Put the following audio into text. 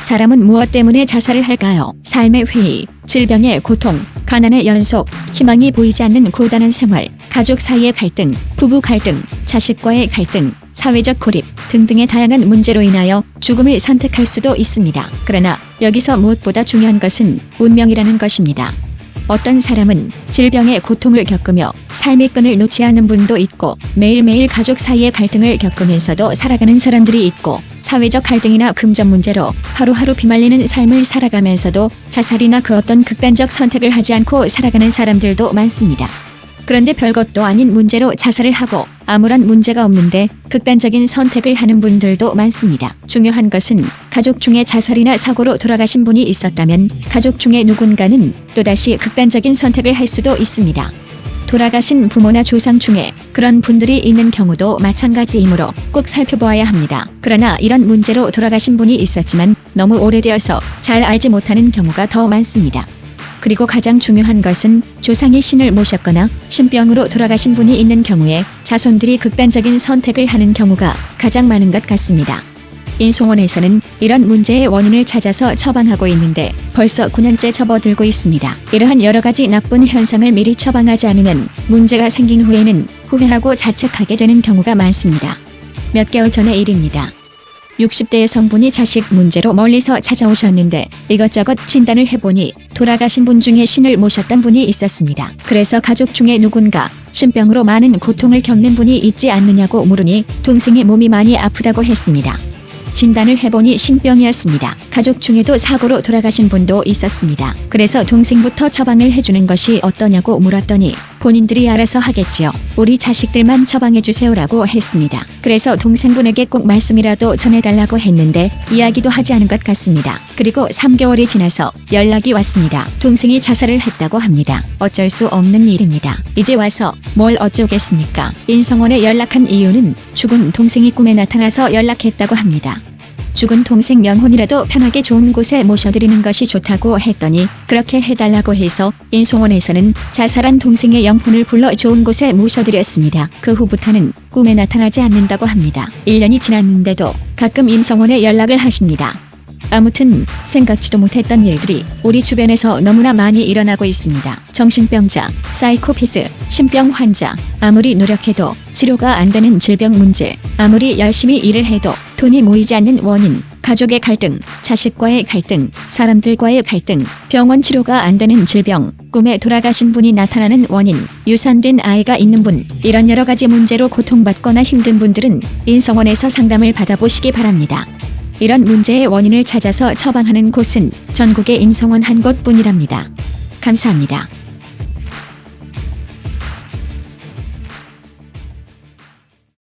사람은 무엇 때문에 자살을 할까요? 삶의 회의, 질병의 고통, 가난의 연속, 희망이 보이지 않는 고단한 생활, 가족 사이의 갈등, 부부 갈등, 자식과의 갈등, 사회적 고립 등등의 다양한 문제로 인하여 죽음을 선택할 수도 있습니다. 그러나 여기서 무엇보다 중요한 것은 운명이라는 것입니다. 어떤 사람은 질병의 고통을 겪으며 삶의 끈을 놓지 않는 분도 있고, 매일매일 가족 사이의 갈등을 겪으면서도 살아가는 사람들이 있고, 사회적 갈등이나 금전 문제로 하루하루 비말리는 삶을 살아가면서도 자살이나 그 어떤 극단적 선택을 하지 않고 살아가는 사람들도 많습니다. 그런데 별것도 아닌 문제로 자살을 하고 아무런 문제가 없는데 극단적인 선택을 하는 분들도 많습니다. 중요한 것은 가족 중에 자살이나 사고로 돌아가신 분이 있었다면 가족 중에 누군가는 또다시 극단적인 선택을 할 수도 있습니다. 돌아가신 부모나 조상 중에 그런 분들이 있는 경우도 마찬가지이므로 꼭 살펴보아야 합니다. 그러나 이런 문제로 돌아가신 분이 있었지만 너무 오래되어서 잘 알지 못하는 경우가 더 많습니다. 그리고 가장 중요한 것은 조상이 신을 모셨거나 신병으로 돌아가신 분이 있는 경우에 자손들이 극단적인 선택을 하는 경우가 가장 많은 것 같습니다. 인송원에서는 이런 문제의 원인을 찾아서 처방하고 있는데 벌써 9년째 접어들고 있습니다. 이러한 여러가지 나쁜 현상을 미리 처방하지 않으면 문제가 생긴 후에는 후회하고 자책하게 되는 경우가 많습니다. 몇 개월 전의 일입니다. 60대 여성분이 자식 문제로 멀리서 찾아오셨는데 이것저것 진단을 해보니 돌아가신 분 중에 신을 모셨던 분이 있었습니다. 그래서 가족 중에 누군가 신병으로 많은 고통을 겪는 분이 있지 않느냐고 물으니 동생의 몸이 많이 아프다고 했습니다. 진단을 해보니 신병이었습니다. 가족 중에도 사고로 돌아가신 분도 있었습니다. 그래서 동생부터 처방을 해주는 것이 어떠냐고 물었더니 본인들이 알아서 하겠지요. 우리 자식들만 처방해주세요라고 했습니다. 그래서 동생분에게 꼭 말씀이라도 전해달라고 했는데 이야기도 하지 않은 것 같습니다. 그리고 3개월이 지나서 연락이 왔습니다. 동생이 자살을 했다고 합니다. 어쩔 수 없는 일입니다. 이제 와서 뭘 어쩌겠습니까? 인성원에 연락한 이유는 죽은 동생이 꿈에 나타나서 연락했다고 합니다. 죽은 동생 명혼이라도 편하게 좋은 곳에 모셔드리는 것이 좋다고 했더니 그렇게 해달라고 해서 인송원에서는 자살한 동생의 영혼을 불러 좋은 곳에 모셔드렸습니다. 그 후부터는 꿈에 나타나지 않는다고 합니다. 1년이 지났는데도 가끔 인성원에 연락을 하십니다. 아무튼 생각지도 못했던 일들이 우리 주변에서 너무나 많이 일어나고 있습니다. 정신병자, 사이코패스, 신병 환자, 아무리 노력해도 치료가 안 되는 질병 문제, 아무리 열심히 일을 해도 돈이 모이지 않는 원인, 가족의 갈등, 자식과의 갈등, 사람들과의 갈등, 병원 치료가 안 되는 질병, 꿈에 돌아가신 분이 나타나는 원인, 유산된 아이가 있는 분, 이런 여러 가지 문제로 고통받거나 힘든 분들은 인성원에서 상담을 받아보시기 바랍니다. 이런 문제의 원인을 찾아서 처방하는 곳은 전국의 인성원 한 곳뿐이랍니다. 감사합니다.